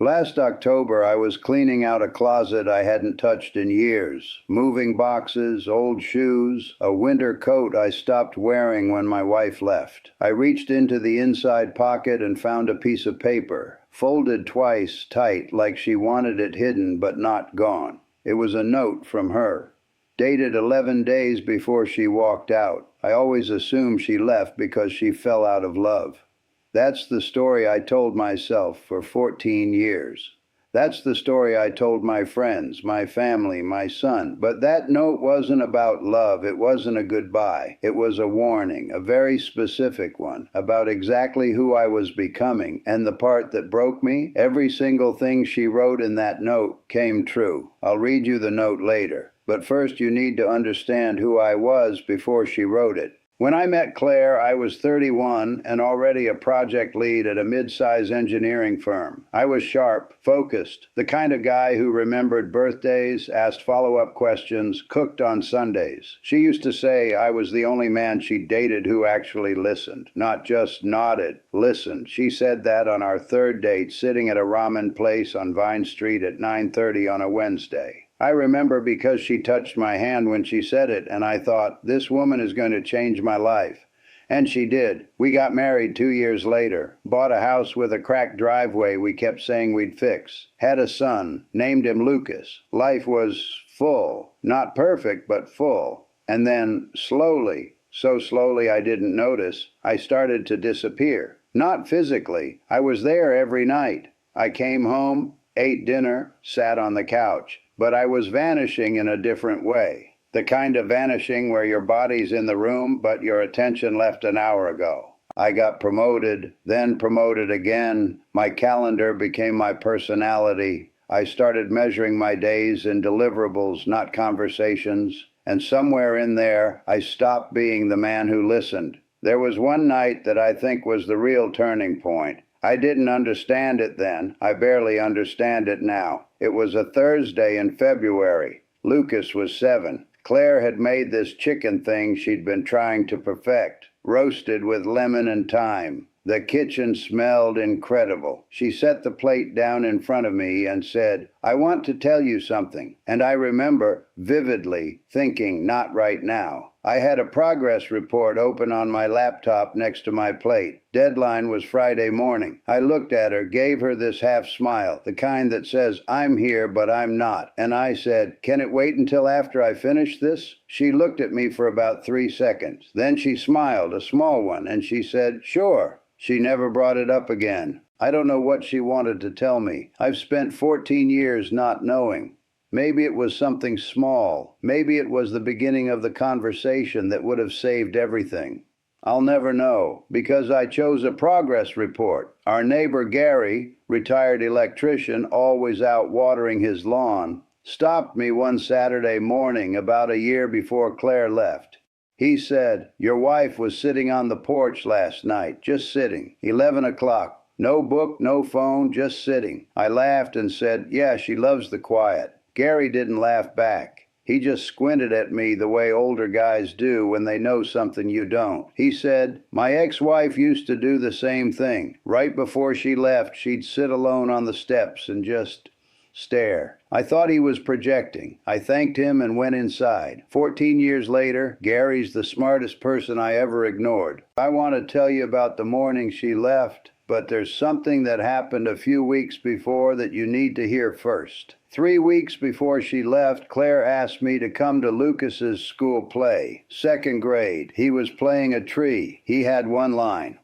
Last October, I was cleaning out a closet I hadn't touched in years, moving boxes, old shoes, a winter coat I stopped wearing when my wife left. I reached into the inside pocket and found a piece of paper, folded twice tight like she wanted it hidden but not gone. It was a note from her, dated 11 days before she walked out. I always assumed she left because she fell out of love. That's the story I told myself for 14 years. That's the story I told my friends, my family, my son. But that note wasn't about love. It wasn't a goodbye. It was a warning, a very specific one, about exactly who I was becoming. And the part that broke me, every single thing she wrote in that note came true. I'll read you the note later. But first you need to understand who I was before she wrote it. When I met Claire, I was 31 and already a project lead at a mid-size engineering firm. I was sharp, focused, the kind of guy who remembered birthdays, asked follow-up questions, cooked on Sundays. She used to say I was the only man she dated who actually listened, not just nodded, listened. She said that on our third date, sitting at a ramen place on Vine Street at 9:30 on a Wednesday. I remember because she touched my hand when she said it, and I thought, this woman is going to change my life. And she did. We got married 2 years later, bought a house with a cracked driveway we kept saying we'd fix, had a son, named him Lucas. Life was full, not perfect, but full. And then, slowly, so slowly I didn't notice, I started to disappear. Not physically. I was there every night. I came home, ate dinner, sat on the couch. But I was vanishing in a different way. The kind of vanishing where your body's in the room, but your attention left an hour ago. I got promoted, then promoted again. My calendar became my personality. I started measuring my days in deliverables, not conversations. And somewhere in there, I stopped being the man who listened. There was one night that I think was the real turning point. I didn't understand it then. I barely understand it now. It was a Thursday in February. Lucas was 7. Claire had made this chicken thing she'd been trying to perfect, roasted with lemon and thyme. The kitchen smelled incredible. She set the plate down in front of me and said, I want to tell you something. And I remember vividly thinking, not right now. I had a progress report open on my laptop next to my plate. Deadline was Friday morning. I looked at her, gave her this half smile, the kind that says, I'm here, but I'm not. And I said, can it wait until after I finish this? She looked at me for about 3 seconds. Then she smiled, a small one, and she said, sure. She never brought it up again. I don't know what she wanted to tell me. I've spent 14 years not knowing. Maybe it was something small. Maybe it was the beginning of the conversation that would have saved everything. I'll never know, because I chose a progress report. Our neighbor Gary, retired electrician, always out watering his lawn, stopped me one Saturday morning about a year before Claire left. He said, your wife was sitting on the porch last night, just sitting, 11 o'clock. No book, no phone, just sitting. I laughed and said, yeah, she loves the quiet. Gary didn't laugh back. He just squinted at me the way older guys do when they know something you don't. He said, my ex-wife used to do the same thing. Right before she left, she'd sit alone on the steps and just stare. I thought he was projecting. I thanked him and went inside. 14 years later, Gary's the smartest person I ever ignored. I want to tell you about the morning she left, but there's something that happened a few weeks before that you need to hear first. 3 weeks before she left, Claire asked me to come to Lucas's school play. 2nd grade. He was playing a tree. He had one line,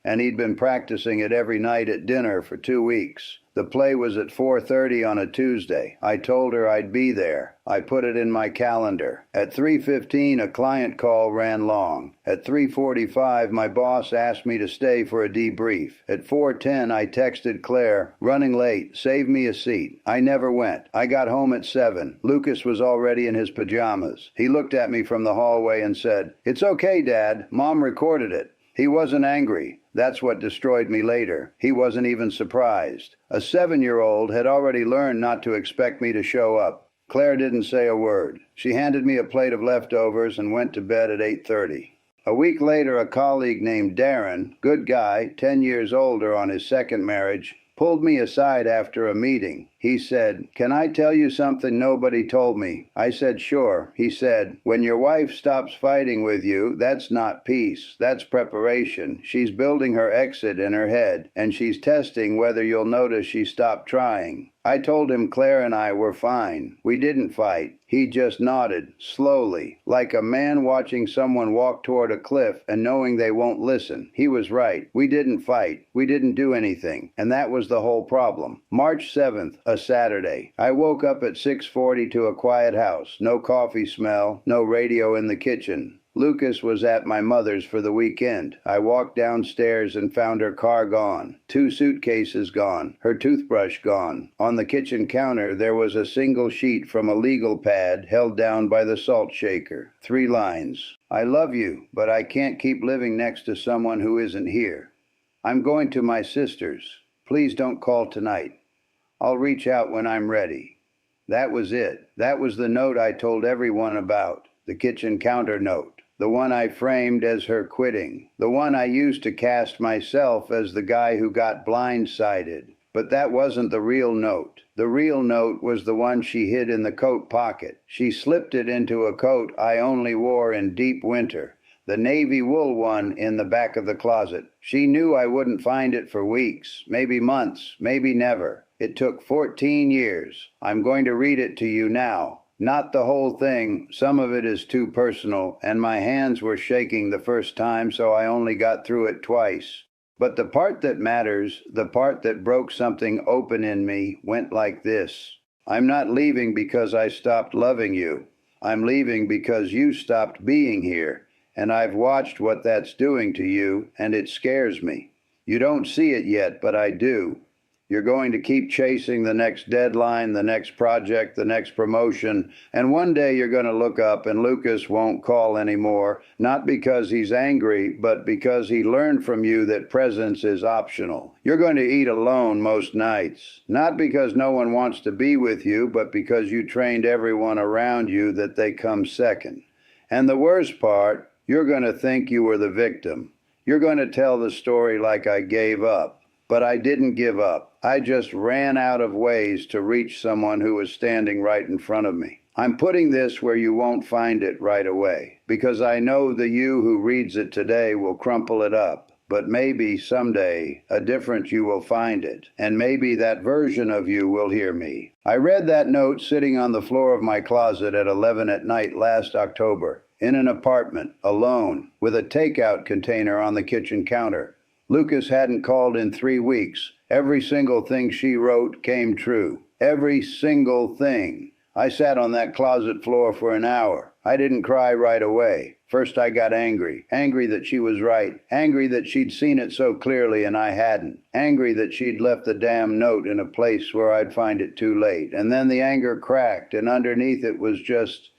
and he'd been practicing it every night at dinner for 2 weeks. The play was at 4:30 on a Tuesday. I told her I'd be there. I put it in my calendar. At 3:15, a client call ran long. At 3:45, my boss asked me to stay for a debrief. At 4:10, I texted Claire, running late, save me a seat. I never went. I got home at 7. Lucas was already in his pajamas. He looked at me from the hallway and said, it's okay, Dad. Mom recorded it. He wasn't angry. That's what destroyed me later. He wasn't even surprised. A 7-year-old had already learned not to expect me to show up. Claire didn't say a word. She handed me a plate of leftovers and went to bed at 8:30. A week later, a colleague named Darren, good guy, 10 years older on his second marriage, pulled me aside after a meeting. He said, "Can I tell you something nobody told me?" I said, "Sure." He said, "When your wife stops fighting with you, that's not peace. That's preparation. She's building her exit in her head, and she's testing whether you'll notice she stopped trying." I told him Claire and I were fine. We didn't fight. He just nodded, slowly, like a man watching someone walk toward a cliff and knowing they won't listen. He was right. We didn't fight. We didn't do anything. And that was the whole problem. March 7th, a Saturday. I woke up at 6:40 to a quiet house. No coffee smell, no radio in the kitchen. Lucas was at my mother's for the weekend. I walked downstairs and found her car gone, 2 suitcases gone, her toothbrush gone. On the kitchen counter there was a single sheet from a legal pad held down by the salt shaker. 3 lines. "I love you, but I can't keep living next to someone who isn't here. I'm going to my sister's. Please don't call tonight. I'll reach out when I'm ready." That was it. That was the note I told everyone about, the kitchen counter note. The one I framed as her quitting. The one I used to cast myself as the guy who got blindsided. But that wasn't the real note. The real note was the one she hid in the coat pocket. She slipped it into a coat I only wore in deep winter. The navy wool one in the back of the closet. She knew I wouldn't find it for weeks, maybe months, maybe never. It took 14 years. I'm going to read it to you now. Not the whole thing, some of it is too personal, and my hands were shaking the first time, so I only got through it twice. But the part that matters, the part that broke something open in me, went like this. I'm not leaving because I stopped loving you. I'm leaving because you stopped being here, and I've watched what that's doing to you, and it scares me. You don't see it yet, but I do. You're going to keep chasing the next deadline, the next project, the next promotion, and one day you're going to look up and Lucas won't call anymore, not because he's angry, but because he learned from you that presence is optional. You're going to eat alone most nights, not because no one wants to be with you, but because you trained everyone around you that they come second. And the worst part, you're going to think you were the victim. You're going to tell the story like I gave up. But I didn't give up. I just ran out of ways to reach someone who was standing right in front of me. I'm putting this where you won't find it right away, because I know the you who reads it today will crumple it up. But maybe someday a different you will find it, and maybe that version of you will hear me. I read that note sitting on the floor of my closet at 11 at night last October, in an apartment, alone, with a takeout container on the kitchen counter. Lucas hadn't called in 3 weeks. Every single thing she wrote came true. Every single thing. I sat on that closet floor for an hour. I didn't cry right away. First I got angry. Angry that she was right. Angry that she'd seen it so clearly and I hadn't. Angry that she'd left the damn note in a place where I'd find it too late. And then the anger cracked, and underneath it was just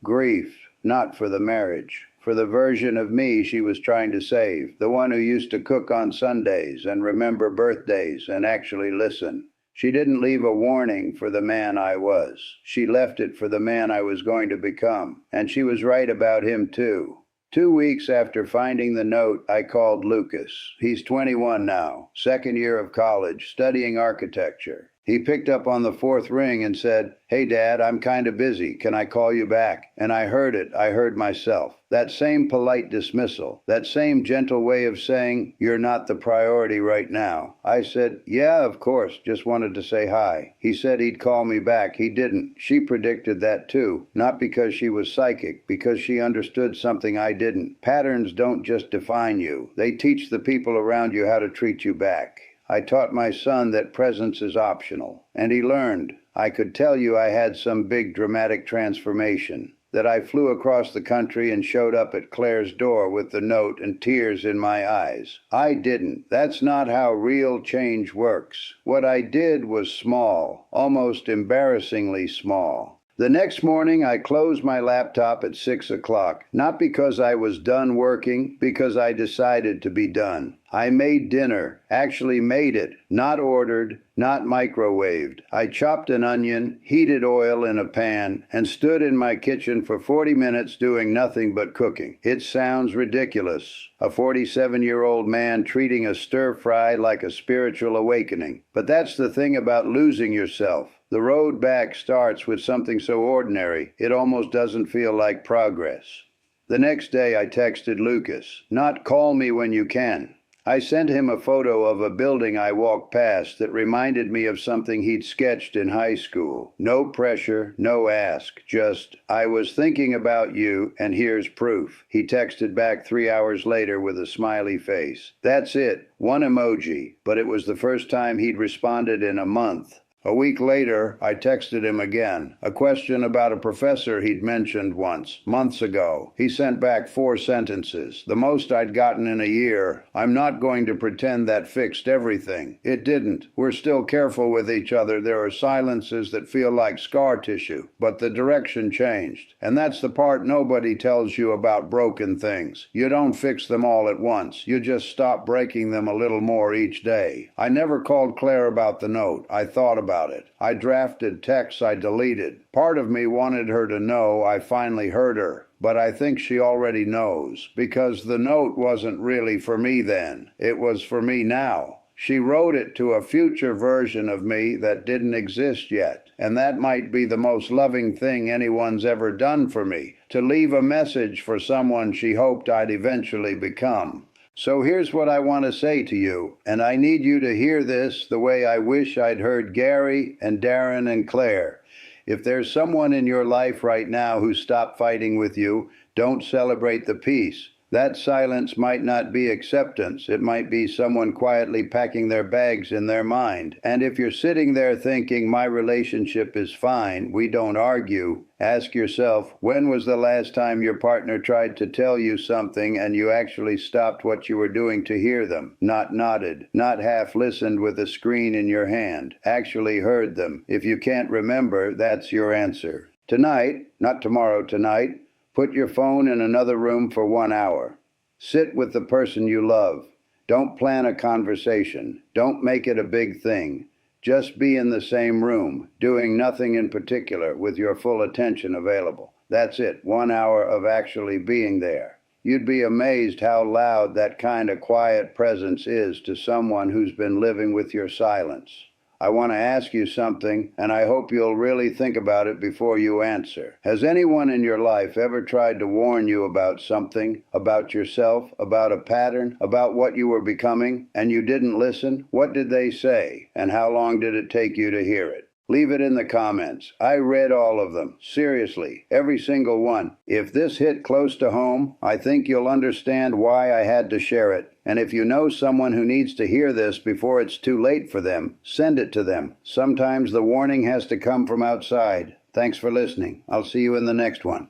grief, not for the marriage. For the version of me she was trying to save, the one who used to cook on Sundays and remember birthdays and actually listen. She didn't leave a warning for the man I was. She left it for the man I was going to become. And she was right about him too. 2 weeks after finding the note, I called Lucas. He's 21 now, 2nd year of college, studying architecture. He picked up on the 4th ring and said, "Hey, Dad, I'm kind of busy. Can I call you back?" And I heard it. I heard myself. That same polite dismissal. That same gentle way of saying, "You're not the priority right now." I said, "Yeah, of course. Just wanted to say hi." He said he'd call me back. He didn't. She predicted that too. Not because she was psychic, because she understood something I didn't. Patterns don't just define you. They teach the people around you how to treat you back. I taught my son that presence is optional, and he learned. I could tell you I had some big dramatic transformation, that I flew across the country and showed up at Claire's door with the note and tears in my eyes. I didn't. That's not how real change works. What I did was small, almost embarrassingly small. The next morning, I closed my laptop at 6 o'clock, not because I was done working, because I decided to be done. I made dinner, actually made it, not ordered, not microwaved. I chopped an onion, heated oil in a pan, and stood in my kitchen for 40 minutes doing nothing but cooking. It sounds ridiculous. A 47-year-old man treating a stir-fry like a spiritual awakening. But that's the thing about losing yourself. The road back starts with something so ordinary, it almost doesn't feel like progress. The next day I texted Lucas, not call me when you can. I sent him a photo of a building I walked past that reminded me of something he'd sketched in high school. No pressure, no ask, just, I was thinking about you, and here's proof. He texted back 3 hours later with a smiley face. That's it, one emoji, but it was the first time he'd responded in a month. A week later, I texted him again, a question about a professor he'd mentioned once, months ago. He sent back 4 sentences, the most I'd gotten in a year. I'm not going to pretend that fixed everything. It didn't. We're still careful with each other. There are silences that feel like scar tissue, but the direction changed. And that's the part nobody tells you about broken things. You don't fix them all at once. You just stop breaking them a little more each day. I never called Claire about the note. I thought about it. I drafted texts I deleted. Part of me wanted her to know I finally heard her, but I think she already knows, because the note wasn't really for me then. It was for me now. She wrote it to a future version of me that didn't exist yet, and that might be the most loving thing anyone's ever done for me, to leave a message for someone she hoped I'd eventually become. So here's what I want to say to you, and I need you to hear this the way I wish I'd heard Gary and Darren and Claire. If there's someone in your life right now who stopped fighting with you, don't celebrate the peace. That silence might not be acceptance. It might be someone quietly packing their bags in their mind. And if you're sitting there thinking, my relationship is fine, we don't argue, ask yourself, when was the last time your partner tried to tell you something and you actually stopped what you were doing to hear them? Not nodded, not half listened with a screen in your hand, actually heard them. If you can't remember, that's your answer. Tonight, not tomorrow, tonight, put your phone in another room for 1 hour. Sit with the person you love. Don't plan a conversation. Don't make it a big thing. Just be in the same room, doing nothing in particular, with your full attention available. That's it, 1 hour of actually being there. You'd be amazed how loud that kind of quiet presence is to someone who's been living with your silence. I want to ask you something, and I hope you'll really think about it before you answer. Has anyone in your life ever tried to warn you about something, about yourself, about a pattern, about what you were becoming, and you didn't listen? What did they say, and how long did it take you to hear it? Leave it in the comments. I read all of them. Seriously, every single one. If this hit close to home, I think you'll understand why I had to share it. And if you know someone who needs to hear this before it's too late for them, send it to them. Sometimes the warning has to come from outside. Thanks for listening. I'll see you in the next one.